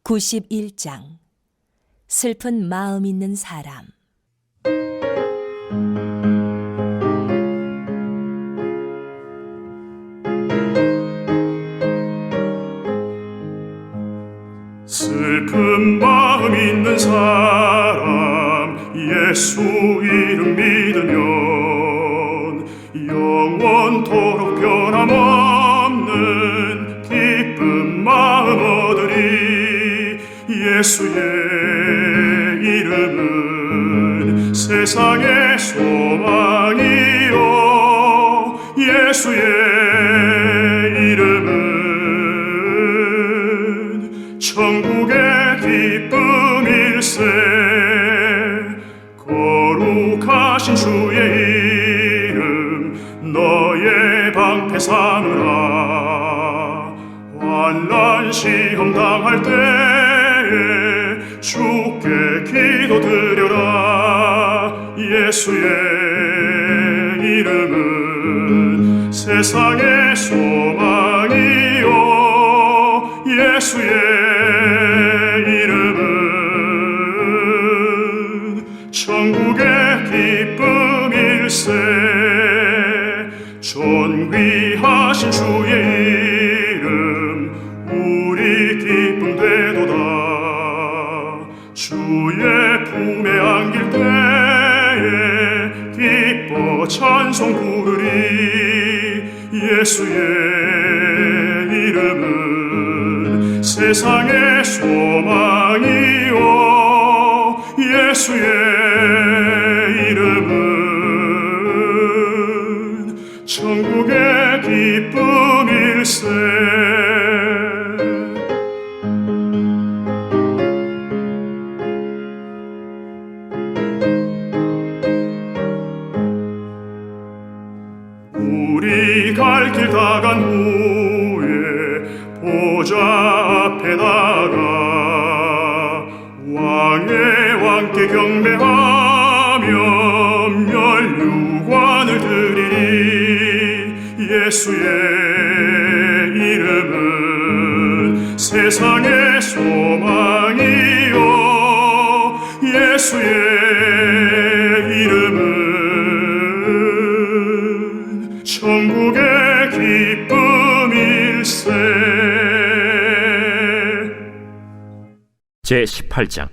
91장 슬픈 마음 있는 사람. 슬픈 마음 있는 사람, 예수 이름 믿으면 영원토록 변함없는 기쁜 마음 얻으리. 예수의 이름은 세상의 소망이요, 예수의 이름은 천국의 기쁨일세. 거룩하신 주의 이름 너의 방패 삼으라. 환난 시험 당할 때에 주께 기도드려라. 예수의 이름은 세상의 소망이요, 예수의 이름은 천국의 기쁨일세. 존귀하신 주의 이름 우리 기쁨 되도다. 주의 품에 안길 때에 기뻐 찬송 부르리. 예수의 이름은 세상의 소망이요, 예수의 이름은 천국의 기쁨일세. 우리 갈 길 다 간 후에 보좌 앞에 나가 왕의 왕께 경배하며 면류관을 드리리. 예수의 이름은 세상의 소망이요, 예수의 이름은 천국의 기쁨일세. 제18장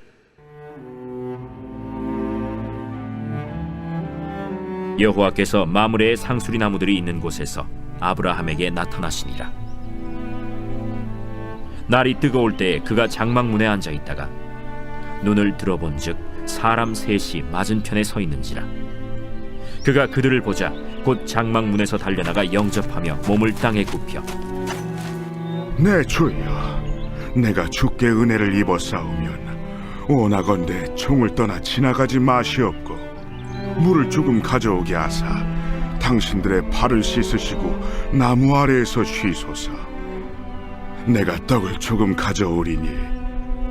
여호와께서 마므레의 상수리 나무들이 있는 곳에서 아브라함에게 나타나시니라. 날이 뜨거울 때에 그가 장막문에 앉아 있다가 눈을 들어본즉 사람 셋이 맞은편에 서 있는지라. 그가 그들을 보자 곧 장막문에서 달려나가 영접하며 몸을 땅에 굽혀 내 주여, 내가 주께 은혜를 입어 싸우면 원하건대 총을 떠나 지나가지 마시옵고 물을 조금 가져오게 하사 당신들의 발을 씻으시고 나무 아래에서 쉬소서. 내가 떡을 조금 가져오리니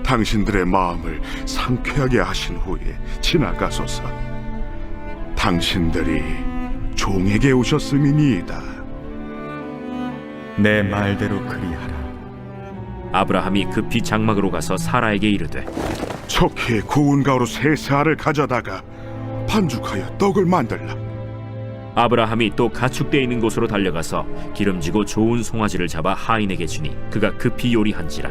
당신들의 마음을 상쾌하게 하신 후에 지나가소서. 당신들이 종에게 오셨음이니이다. 내 말대로 그리하라. 아브라함이 급히 장막으로 가서 사라에게 이르되 척히 고운 가루 세 알을 가져다가 반죽하여 떡을 만들라. 아브라함이 또 가축대 있는 곳으로 달려가서 기름지고 좋은 송아지를 잡아 하인에게 주니 그가 급히 요리한지라.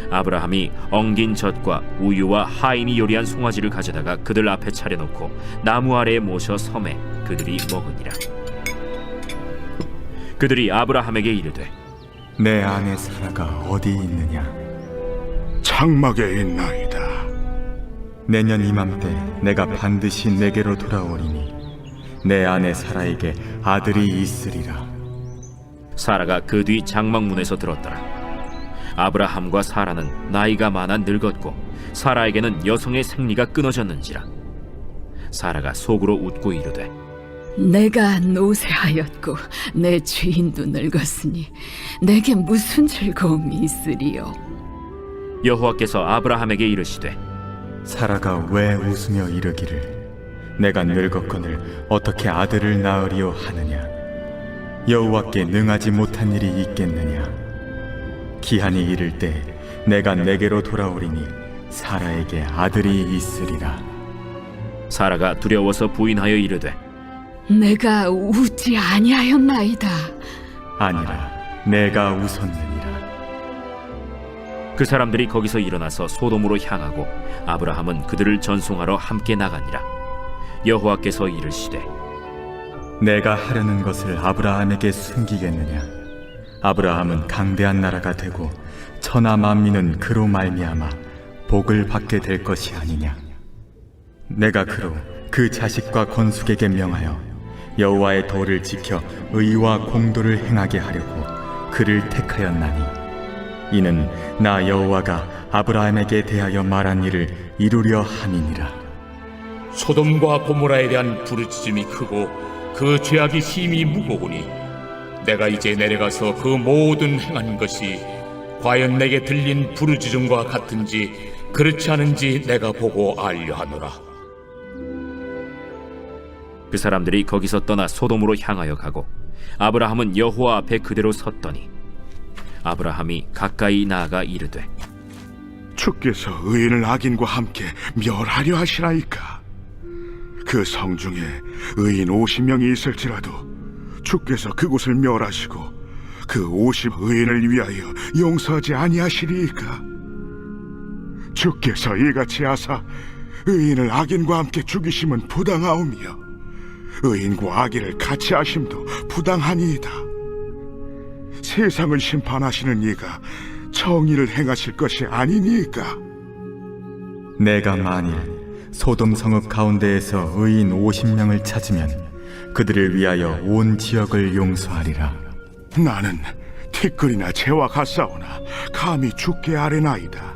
아브라함이 엉긴 젖과 우유와 하인이 요리한 송아지를 가져다가 그들 앞에 차려놓고 나무 아래에 모셔 섬에 그들이 먹으니라. 그들이 아브라함에게 이르되 내 아내 사라가 어디 있느냐? 장막에 있나이다. 내년 이맘때 내가 반드시 내게로 돌아오리니 내 아내 사라에게 아들이 있으리라. 사라가 그 뒤 장막문에서 들었더라. 아브라함과 사라는 나이가 많아 늙었고 사라에게는 여성의 생리가 끊어졌는지라. 사라가 속으로 웃고 이르되 내가 노쇠하였고 내 주인도 늙었으니 내게 무슨 즐거움이 있으리요? 여호와께서 아브라함에게 이르시되 사라가 왜 웃으며 이르기를 내가 늙었거늘 어떻게 아들을 낳으리요 하느냐? 여호와께 능하지 못한 일이 있겠느냐? 기한이 이를 때 내가 내게로 돌아오리니 사라에게 아들이 있으리라. 사라가 두려워서 부인하여 이르되 내가 웃지 아니하였나이다. 아니라 내가 웃었느니라. 그 사람들이 거기서 일어나서 소돔으로 향하고 아브라함은 그들을 전송하러 함께 나가니라. 여호와께서 이르시되 내가 하려는 것을 아브라함에게 숨기겠느냐? 아브라함은 강대한 나라가 되고 천하 만민은 그로 말미암아 복을 받게 될 것이 아니냐? 내가 그로 그 자식과 건숙에게 명하여 여호와의 도를 지켜 의와 공도를 행하게 하려고 그를 택하였나니 이는 나 여호와가 아브라함에게 대하여 말한 일을 이루려 함이니라. 소돔과 고모라에 대한 부르짖음이 크고 그 죄악이 심히 무거우니 내가 이제 내려가서 그 모든 행한 것이 과연 내게 들린 부르짖음과 같은지 그렇지 않은지 내가 보고 알려 하노라. 그 사람들이 거기서 떠나 소돔으로 향하여 가고 아브라함은 여호와 앞에 그대로 섰더니 아브라함이 가까이 나아가 이르되 주께서 의인을 악인과 함께 멸하려 하시나이까. 그 성 중에 의인 50명이 있을지라도 주께서 그곳을 멸하시고 그 50 의인을 위하여 용서하지 아니하시리이까. 주께서 이같이 하사 의인을 악인과 함께 죽이심은 부당하오며 의인과 악인을 같이 하심도 부당하니이다. 세상을 심판하시는 이가 정의를 행하실 것이 아니니까. 내가 만일 소돔 성읍 가운데에서 의인 50명을 찾으면 그들을 위하여 온 지역을 용서하리라. 나는 티끌이나 재와 같사오나 감히 주께 아뢰나이다.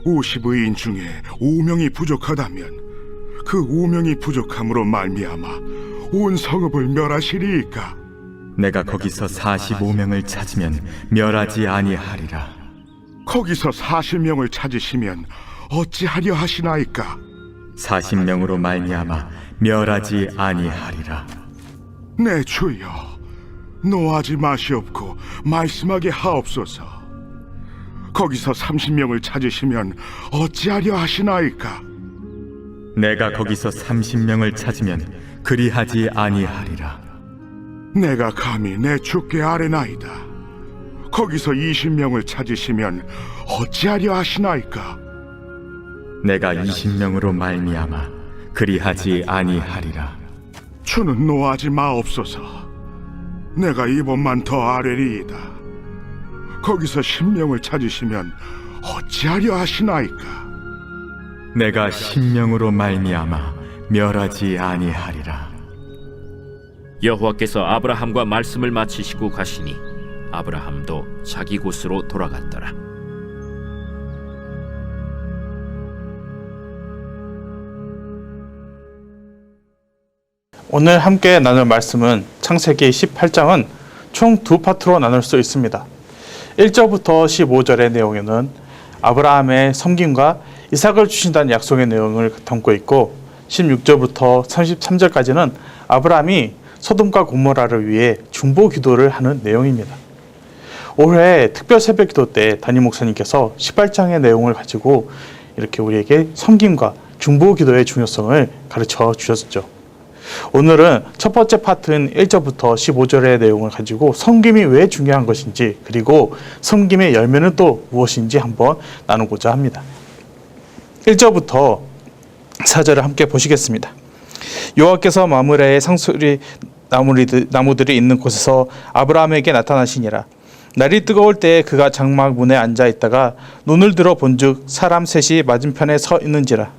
50의인 중에 5명이 부족하다면 그 5명이 부족함으로 말미암아 온 성읍을 멸하시리이까. 내가 거기서 45명을 찾으면 멸하지 아니하리라. 거기서 40명을 찾으시면 어찌하려 하시나이까. 40명으로 말미암아 멸하지 아니하리라. 내 주여, 노하지 마시옵고 말씀하게 하옵소서. 거기서 30명을 찾으시면 어찌하려 하시나이까. 내가 거기서 30명을 찾으면 그리하지 아니하리라. 내가 감히 내 주께 아뢰나이다. 거기서 20명을 찾으시면 어찌하려 하시나이까. 내가 20명으로 말미암아 그리하지 아니하리라. 주는 노하지 마옵소서. 내가 이번만 더 아뢰리이다. 거기서 10명을 찾으시면 어찌하려 하시나이까. 내가 10명으로 말미암아 멸하지 아니하리라. 여호와께서 아브라함과 말씀을 마치시고 가시니 아브라함도 자기 곳으로 돌아갔더라. 오늘 함께 나눌 말씀은 창세기 18장은 총 두 파트로 나눌 수 있습니다. 1절부터 15절의 내용에는 아브라함의 섬김과 이삭을 주신다는 약속의 내용을 담고 있고 16절부터 33절까지는 아브라함이 소돔과 고모라를 위해 중보 기도를 하는 내용입니다. 올해 특별 새벽 기도 때 담임 목사님께서 18장의 내용을 가지고 이렇게 우리에게 섬김과 중보 기도의 중요성을 가르쳐 주셨죠. 오늘은 첫 번째 파트인 1절부터 15절의 내용을 가지고 섬김이 왜 중요한 것인지 그리고 섬김의 열매는 또 무엇인지 한번 나누고자 합니다. 1절부터 4절을 함께 보시겠습니다. 여호와께서 마므레의 상수리 나무들이 있는 곳에서 아브라함에게 나타나시니라. 날이 뜨거울 때 그가 장막 문에 앉아 있다가 눈을 들어 본즉 사람 셋이 맞은편에 서 있는지라.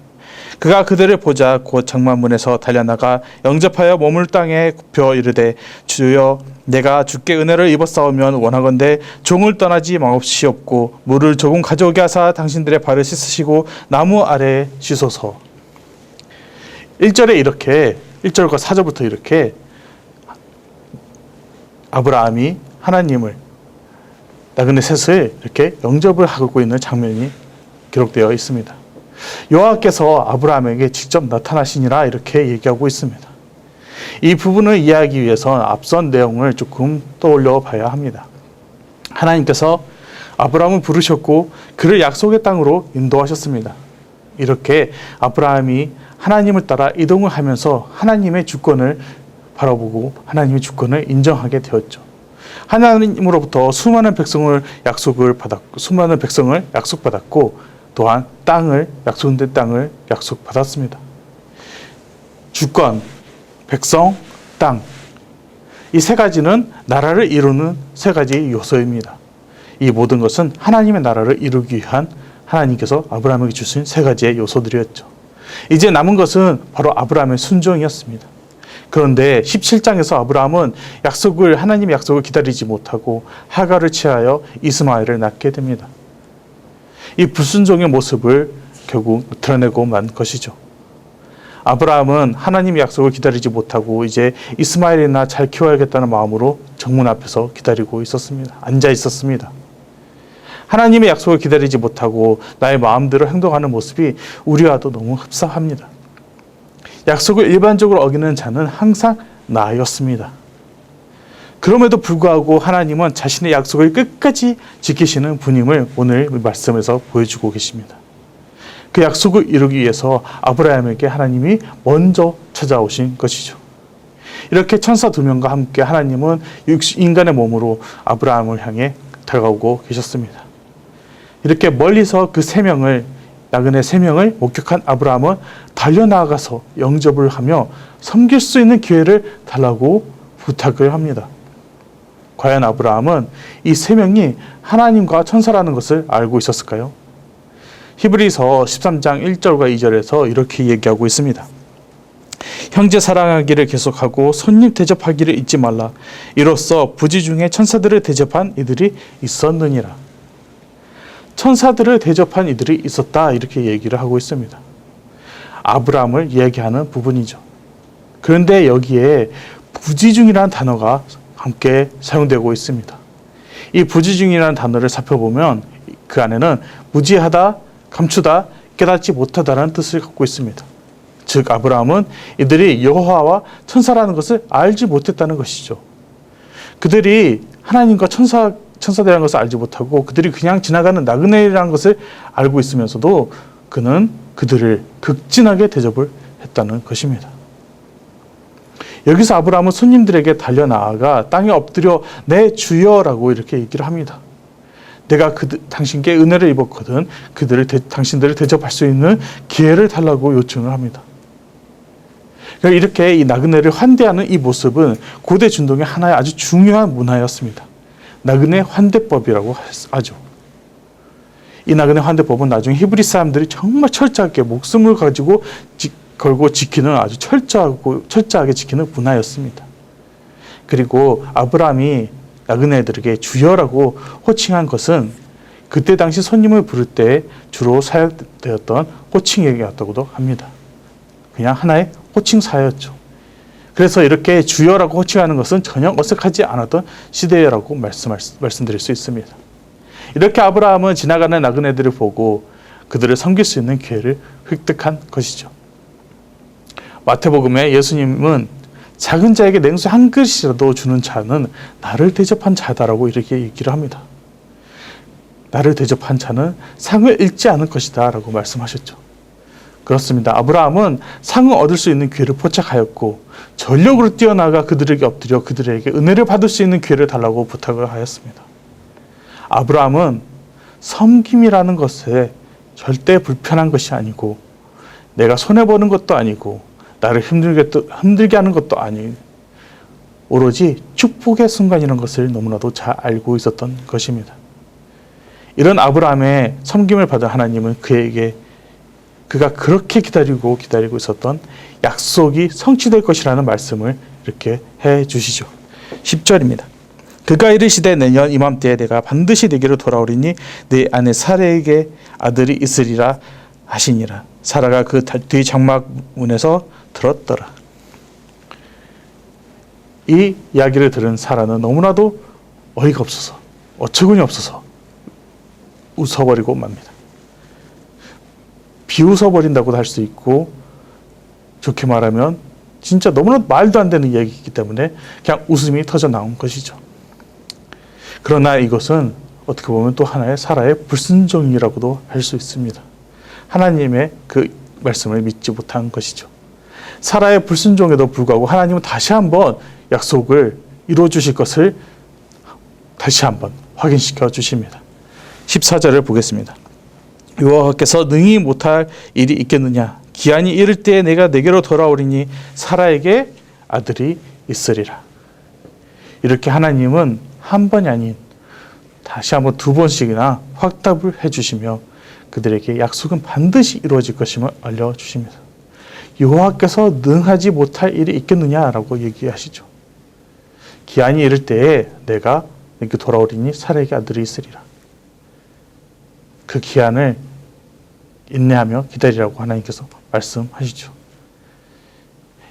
그가 그들을 보자 곧 장막문에서 달려나가 영접하여 몸을 땅에 굽혀 이르되 주여 내가 주께 은혜를 입었사오면 원하건대 종을 떠나지 마옵시옵고 물을 조금 가져오게 하사 당신들의 발을 씻으시고 나무 아래에 쉬소서. 1절에 이렇게 1절과 4절부터 이렇게 아브라함이 하나님을 나그네 셋을 이렇게 영접을 하고 있는 장면이 기록되어 있습니다. 여호와께서 아브라함에게 직접 나타나시니라 이렇게 얘기하고 있습니다. 이 부분을 이해하기 위해서 앞선 내용을 조금 떠올려 봐야 합니다. 하나님께서 아브라함을 부르셨고 그를 약속의 땅으로 인도하셨습니다. 이렇게 아브라함이 하나님을 따라 이동을 하면서 하나님의 주권을 바라보고 하나님의 주권을 인정하게 되었죠. 하나님으로부터 수많은 백성을 약속받았고 또한 약속된 땅을 약속받았습니다. 주권, 백성, 땅. 이 세 가지는 나라를 이루는 세 가지 요소입니다. 이 모든 것은 하나님의 나라를 이루기 위한 하나님께서 아브라함에게 주신 세 가지의 요소들이었죠. 이제 남은 것은 바로 아브라함의 순종이었습니다. 그런데 17장에서 아브라함은 하나님의 약속을 기다리지 못하고 하갈을 취하여 이스마엘을 낳게 됩니다. 이 불순종의 모습을 결국 드러내고 만 것이죠. 아브라함은 하나님의 약속을 기다리지 못하고 이제 이스마엘이나 잘 키워야겠다는 마음으로 정문 앞에서 기다리고 있었습니다. 앉아 있었습니다. 하나님의 약속을 기다리지 못하고 나의 마음대로 행동하는 모습이 우리와도 너무 흡사합니다. 약속을 일반적으로 어기는 자는 항상 나였습니다. 그럼에도 불구하고 하나님은 자신의 약속을 끝까지 지키시는 분임을 오늘 말씀에서 보여주고 계십니다. 그 약속을 이루기 위해서 아브라함에게 하나님이 먼저 찾아오신 것이죠. 이렇게 천사 2명과 함께 하나님은 인간의 몸으로 아브라함을 향해 다가오고 계셨습니다. 이렇게 멀리서 그 나그네 3명을 목격한 아브라함은 달려나가서 영접을 하며 섬길 수 있는 기회를 달라고 부탁을 합니다. 과연 아브라함은 이 3명이 하나님과 천사라는 것을 알고 있었을까요? 히브리서 13장 1절과 2절에서 이렇게 얘기하고 있습니다. 형제 사랑하기를 계속하고 손님 대접하기를 잊지 말라. 이로써 부지 중에 천사들을 대접한 이들이 있었느니라. 천사들을 대접한 이들이 있었다, 이렇게 얘기를 하고 있습니다. 아브라함을 이야기하는 부분이죠. 그런데 여기에 부지중이라는 단어가 함께 사용되고 있습니다. 이 부지중이라는 단어를 살펴보면 그 안에는 무지하다, 감추다, 깨닫지 못하다라는 뜻을 갖고 있습니다. 즉 아브라함은 이들이 여호와와 천사라는 것을 알지 못했다는 것이죠. 그들이 하나님과 천사들이라는 것을 알지 못하고 그들이 그냥 지나가는 나그네라는 것을 알고 있으면서도 그는 그들을 극진하게 대접을 했다는 것입니다. 여기서 아브라함은 손님들에게 달려나아가 땅에 엎드려 내 주여라고 이렇게 얘기를 합니다. 내가 당신께 은혜를 입었거든 당신들을 대접할 수 있는 기회를 달라고 요청을 합니다. 이렇게 이 나그네를 환대하는 이 모습은 고대 중동의 하나의 아주 중요한 문화였습니다. 나그네 환대법이라고 하죠. 이 나그네 환대법은 나중에 히브리 사람들이 정말 철저하게 목숨을 걸고 지키는 아주 철저하게 지키는 문화였습니다. 그리고 아브라함이 나그네들에게 주여라고 호칭한 것은 그때 당시 손님을 부를 때 주로 사용되었던 호칭이었다고도 합니다. 그냥 하나의 호칭사였죠. 그래서 이렇게 주여라고 호칭하는 것은 전혀 어색하지 않았던 시대라고 말씀드릴 수 있습니다. 이렇게 아브라함은 지나가는 나그네들을 보고 그들을 섬길 수 있는 기회를 획득한 것이죠. 마태복음에 예수님은 작은 자에게 냉수 한 그릇이라도 주는 자는 나를 대접한 자다라고 이렇게 얘기를 합니다. 나를 대접한 자는 상을 잃지 않을 것이다 라고 말씀하셨죠. 그렇습니다. 아브라함은 상을 얻을 수 있는 기회를 포착하였고 전력으로 뛰어나가 그들에게 엎드려 그들에게 은혜를 받을 수 있는 기회를 달라고 부탁을 하였습니다. 아브라함은 섬김이라는 것에 절대 불편한 것이 아니고 내가 손해보는 것도 아니고 나를 힘들게 하는 것도 아닌 오로지 축복의 순간이라는 것을 너무나도 잘 알고 있었던 것입니다. 이런 아브라함의 섬김을 받은 하나님은 그가 그렇게 기다리고 있었던 약속이 성취될 것이라는 말씀을 이렇게 해 주시죠. 10절입니다. 그가 이르시되 내년 이맘때에 내가 반드시 내게로 돌아오리니 내 아내 사라에게 아들이 있으리라 하시니라. 사라가 그 뒤 장막문에서 들었더라. 이 이야기를 들은 사라는 너무나도 어이가 없어서 어처구니 없어서 웃어버리고 맙니다. 비웃어버린다고도 할 수 있고 좋게 말하면 진짜 너무나 말도 안 되는 이야기이기 때문에 그냥 웃음이 터져 나온 것이죠. 그러나 이것은 어떻게 보면 또 하나의 사라의 불순종이라고도 할 수 있습니다. 하나님의 그 말씀을 믿지 못한 것이죠. 사라의 불순종에도 불구하고 하나님은 다시 한번 약속을 이루어 주실 것을 다시 한번 확인시켜 주십니다. 14절을 보겠습니다. 여호와께서 능히 못할 일이 있겠느냐? 기한이 이를 때에 내가 내게로 돌아오리니 사라에게 아들이 있으리라. 이렇게 하나님은 한 번이 아닌 다시 한번 두 번씩이나 확답을 해주시며 그들에게 약속은 반드시 이루어질 것임을 알려주십니다. 여호와께서 능하지 못할 일이 있겠느냐라고 얘기하시죠. 기한이 이를 때에 내가 내게 돌아오리니 사라에게 아들이 있으리라. 그 기한을 인내하며 기다리라고 하나님께서 말씀하시죠.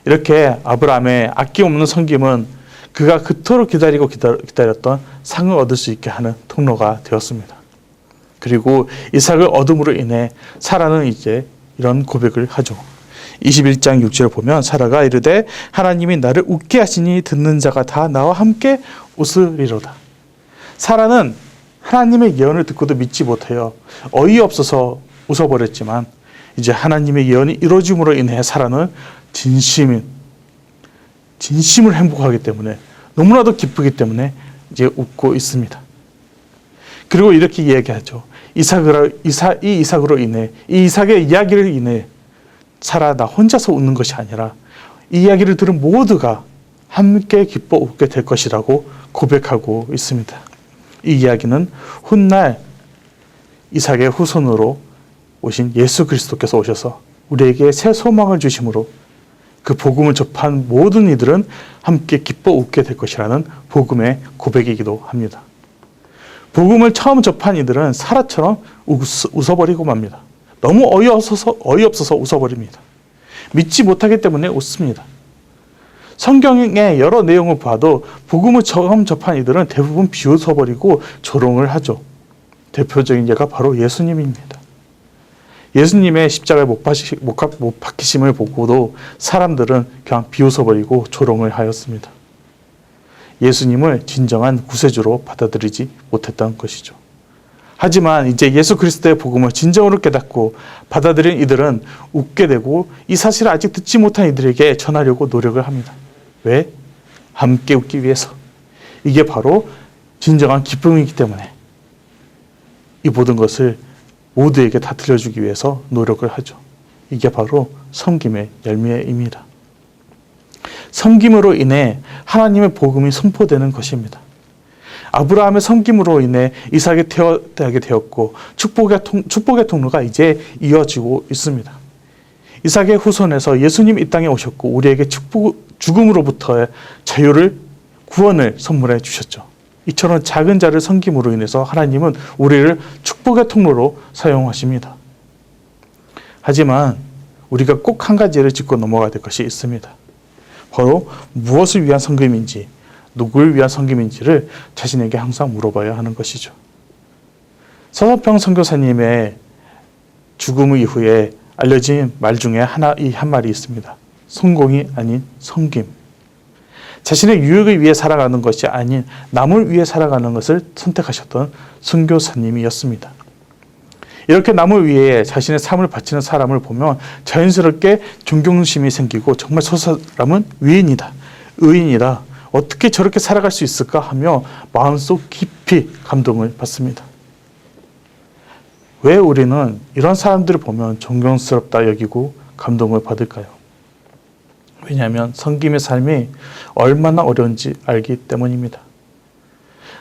이렇게 아브라함의 아낌없는 섬김은 그가 그토록 기다리고 기다렸던 상을 얻을 수 있게 하는 통로가 되었습니다. 그리고 이삭을 얻음으로 인해 사라는 이제 이런 고백을 하죠. 21장 6절을 보면 사라가 이르되 하나님이 나를 웃게 하시니 듣는 자가 다 나와 함께 웃으리로다. 사라는 하나님의 예언을 듣고도 믿지 못해요. 어이없어서 웃어버렸지만 이제 하나님의 예언이 이루어짐으로 인해 사라는 진심을 행복하기 때문에 너무나도 기쁘기 때문에 이제 웃고 있습니다. 그리고 이렇게 이야기하죠. 이 이삭으로 인해 이 이삭의 이야기를 인해 사라 나 혼자서 웃는 것이 아니라 이 이야기를 들은 모두가 함께 기뻐 웃게 될 것이라고 고백하고 있습니다. 이 이야기는 훗날 이삭의 후손으로 오신 예수 그리스도께서 오셔서 우리에게 새 소망을 주심으로 그 복음을 접한 모든 이들은 함께 기뻐 웃게 될 것이라는 복음의 고백이기도 합니다. 복음을 처음 접한 이들은 사라처럼 웃어버리고 맙니다. 너무 어이없어서 웃어버립니다. 믿지 못하기 때문에 웃습니다. 성경의 여러 내용을 봐도 복음을 처음 접한 이들은 대부분 비웃어버리고 조롱을 하죠. 대표적인 예가 바로 예수님입니다. 예수님의 십자가에 못 박히심을 보고도 사람들은 그냥 비웃어버리고 조롱을 하였습니다. 예수님을 진정한 구세주로 받아들이지 못했던 것이죠. 하지만 이제 예수 그리스도의 복음을 진정으로 깨닫고 받아들인 이들은 웃게 되고 이 사실을 아직 듣지 못한 이들에게 전하려고 노력을 합니다. 왜? 함께 웃기 위해서. 이게 바로 진정한 기쁨이기 때문에 이 모든 것을 모두에게 다 들려주기 위해서 노력을 하죠. 이게 바로 섬김의 열매입니다. 섬김으로 인해 하나님의 복음이 선포되는 것입니다. 아브라함의 섬김으로 인해 이삭이 태어나게 되었고 축복의 통로가 이제 이어지고 있습니다. 이삭의 후손에서 예수님 이 땅에 오셨고 우리에게 죽음으로부터의 구원을 선물해 주셨죠. 이처럼 작은 자를 섬김으로 인해서 하나님은 우리를 축복의 통로로 사용하십니다. 하지만 우리가 꼭 한 가지를 짚고 넘어가야 될 것이 있습니다. 바로 무엇을 위한 섬김인지, 누구를 위한 섬김인지를 자신에게 항상 물어봐야 하는 것이죠. 서서평 선교사님의 죽음 이후에 알려진 말 중에 한 말이 있습니다. 성공이 아닌 섬김. 자신의 유익을 위해 살아가는 것이 아닌 남을 위해 살아가는 것을 선택하셨던 선교사님이었습니다. 이렇게 남을 위해 자신의 삶을 바치는 사람을 보면 자연스럽게 존경심이 생기고 정말 저 사람은 위인이다, 의인이다, 어떻게 저렇게 살아갈 수 있을까 하며 마음속 깊이 감동을 받습니다. 왜 우리는 이런 사람들을 보면 존경스럽다 여기고 감동을 받을까요? 왜냐하면 섬김의 삶이 얼마나 어려운지 알기 때문입니다.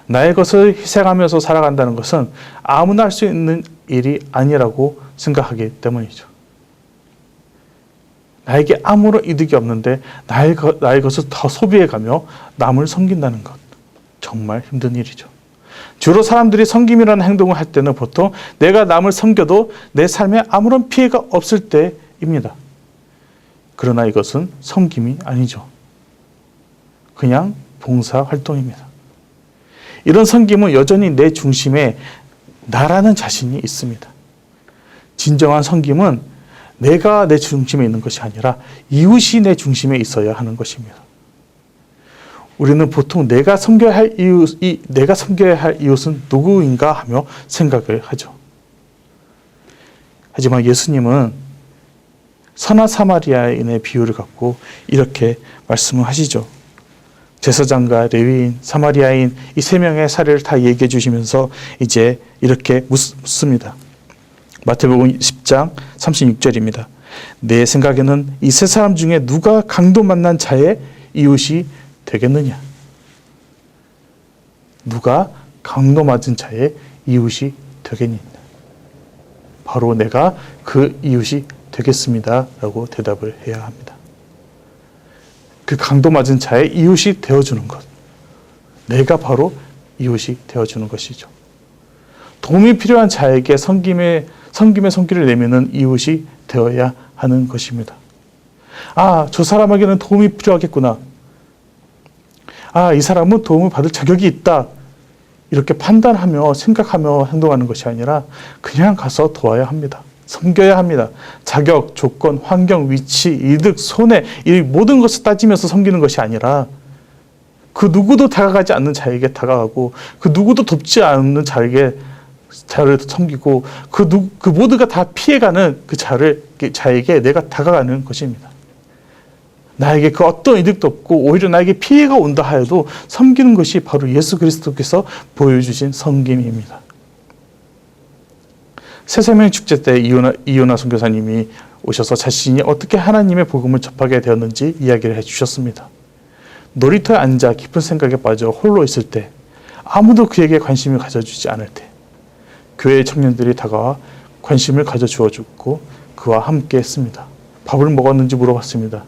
나의 것을 희생하면서 살아간다는 것은 아무나 할 수 있는 일이 아니라고 생각하기 때문이죠. 나에게 아무런 이득이 없는데 나의 것을 더 소비해가며 남을 섬긴다는 것, 정말 힘든 일이죠. 주로 사람들이 섬김이라는 행동을 할 때는 보통 내가 남을 섬겨도 내 삶에 아무런 피해가 없을 때입니다. 그러나 이것은 섬김이 아니죠. 그냥 봉사활동입니다. 이런 섬김은 여전히 내 중심에 나라는 자신이 있습니다. 진정한 섬김은 내가 내 중심에 있는 것이 아니라 이웃이 내 중심에 있어야 하는 것입니다. 우리는 보통 내가 섬겨야 할 이웃은 누구인가 하며 생각을 하죠. 하지만 예수님은 선한 사마리아인의 비유를 갖고 이렇게 말씀을 하시죠. 제사장과 레위인, 사마리아인 이 세 명의 사례를 다 얘기해 주시면서 이제 이렇게 묻습니다. 마태복음 10장 36절입니다. 내 생각에는 이 세 사람 중에 누가 강도 만난 자의 이웃이 되겠느냐? 누가 강도 맞은 자의 이웃이 되겠느냐? 바로 내가 그 이웃이 되겠습니다. 라고 대답을 해야 합니다. 그 강도 맞은 자의 이웃이 되어주는 것. 내가 바로 이웃이 되어주는 것이죠. 도움이 필요한 자에게 섬김의 손길을 내미는 이웃이 되어야 하는 것입니다. 아, 저 사람에게는 도움이 필요하겠구나. 아, 이 사람은 도움을 받을 자격이 있다. 이렇게 판단하며 생각하며 행동하는 것이 아니라 그냥 가서 도와야 합니다. 섬겨야 합니다. 자격, 조건, 환경, 위치, 이득, 손해 이 모든 것을 따지면서 섬기는 것이 아니라 그 누구도 다가가지 않는 자에게 다가가고 그 누구도 돕지 않는 자를 섬기고 그 모두가 다 피해가는 그 자에게 내가 다가가는 것입니다. 나에게 그 어떤 이득도 없고 오히려 나에게 피해가 온다 하여도 섬기는 것이 바로 예수 그리스도께서 보여주신 섬김입니다. 새생명 축제 때 이윤아 선교사님이 오셔서 자신이 어떻게 하나님의 복음을 접하게 되었는지 이야기를 해주셨습니다. 놀이터에 앉아 깊은 생각에 빠져 홀로 있을 때, 아무도 그에게 관심을 가져주지 않을 때 교회의 청년들이 다가와 관심을 가져주어 주고 그와 함께 했습니다. 밥을 먹었는지 물어봤습니다.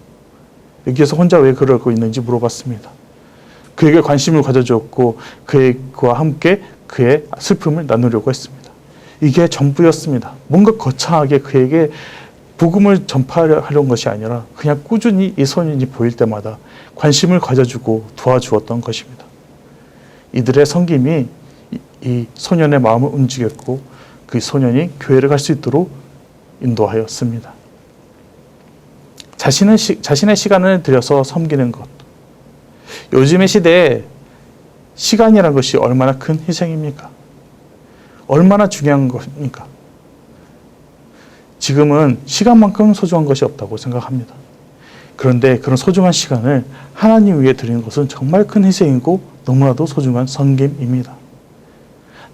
여기에서 혼자 왜 그러고 있는지 물어봤습니다. 그에게 관심을 가져주었고 그와 함께 그의 슬픔을 나누려고 했습니다. 이게 전부였습니다. 뭔가 거창하게 그에게 복음을 전파하려는 것이 아니라 그냥 꾸준히 이 소년이 보일 때마다 관심을 가져주고 도와주었던 것입니다. 이들의 섬김이 이 소년의 마음을 움직였고 그 소년이 교회를 갈 수 있도록 인도하였습니다. 자신의 시간을 들여서 섬기는 것. 요즘의 시대에 시간이라는 것이 얼마나 큰 희생입니까? 얼마나 중요한 것입니까? 지금은 시간만큼 소중한 것이 없다고 생각합니다. 그런데 그런 소중한 시간을 하나님 위해 드리는 것은 정말 큰 희생이고 너무나도 소중한 섬김입니다.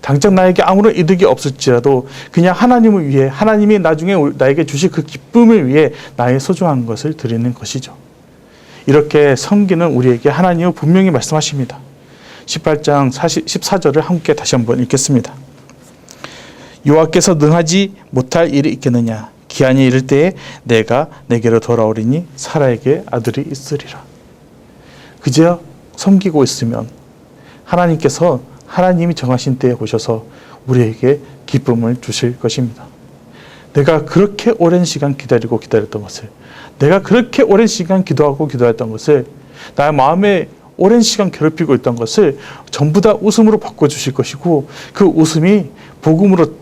당장 나에게 아무런 이득이 없을지라도 그냥 하나님을 위해, 하나님이 나중에 나에게 주실 그 기쁨을 위해 나의 소중한 것을 드리는 것이죠. 이렇게 섬기는 우리에게 하나님은 분명히 말씀하십니다. 18장 14절을 함께 다시 한번 읽겠습니다. 여호와께서 능하지 못할 일이 있겠느냐? 기한이 이를 때에 내가 내게로 돌아오리니 사라에게 아들이 있으리라. 그저 섬기고 있으면 하나님께서 하나님이 정하신 때에 오셔서 우리에게 기쁨을 주실 것입니다. 내가 그렇게 오랜 시간 기다렸던 것을, 내가 그렇게 오랜 시간 기도했던 것을, 나의 마음에 오랜 시간 괴롭히고 있던 것을 전부 다 웃음으로 바꿔주실 것이고 그 웃음이 복음으로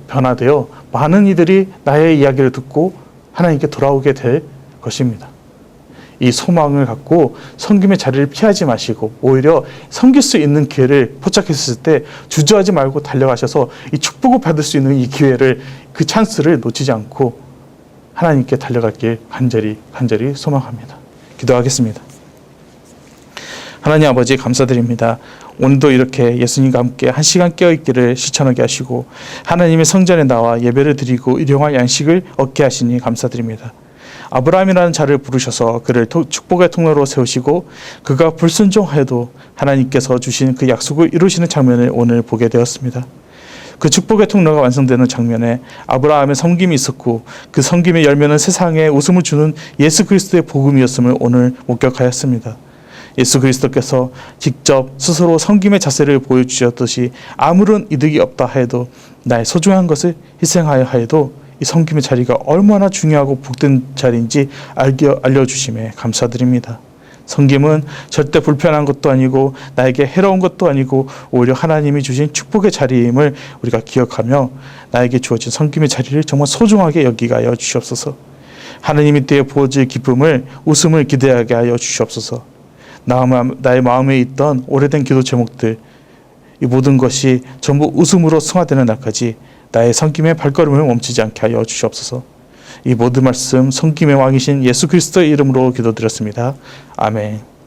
변화되어 많은 이들이 나의 이야기를 듣고 하나님께 돌아오게 될 것입니다. 이 소망을 갖고 섬김의 자리를 피하지 마시고 오히려 섬길 수 있는 기회를 포착했을 때 주저하지 말고 달려가셔서 이 축복을 받을 수 있는 이 기회를, 그 찬스를 놓치지 않고 하나님께 달려갈길 간절히 소망합니다. 기도하겠습니다. 하나님 아버지 감사드립니다. 오늘도 이렇게 예수님과 함께 한 시간 깨어있기를 실천하게 하시고 하나님의 성전에 나와 예배를 드리고 일용할 양식을 얻게 하시니 감사드립니다. 아브라함이라는 자를 부르셔서 그를 축복의 통로로 세우시고 그가 불순종하여도 하나님께서 주신 그 약속을 이루시는 장면을 오늘 보게 되었습니다. 그 축복의 통로가 완성되는 장면에 아브라함의 섬김이 있었고 그 섬김의 열매는 세상에 웃음을 주는 예수 그리스도의 복음이었음을 오늘 목격하였습니다. 예수 그리스도께서 직접 스스로 섬김의 자세를 보여주셨듯이 아무런 이득이 없다 하여도 나의 소중한 것을 희생하여 하여도 이 섬김의 자리가 얼마나 중요하고 복된 자리인지 알려주심에 감사드립니다. 섬김은 절대 불편한 것도 아니고 나에게 해로운 것도 아니고 오히려 하나님이 주신 축복의 자리임을 우리가 기억하며 나에게 주어진 섬김의 자리를 정말 소중하게 여기게 하여 주시옵소서. 하나님이 때에 부어질 기쁨을, 웃음을 기대하게 하여 주시옵소서. 나의 마음에 있던 오래된 기도 제목들, 이 모든 것이 전부 웃음으로 승화되는 날까지 나의 섬김의 발걸음을 멈추지 않게 하여 주시옵소서. 이 모든 말씀 섬김의 왕이신 예수 그리스도의 이름으로 기도드렸습니다. 아멘.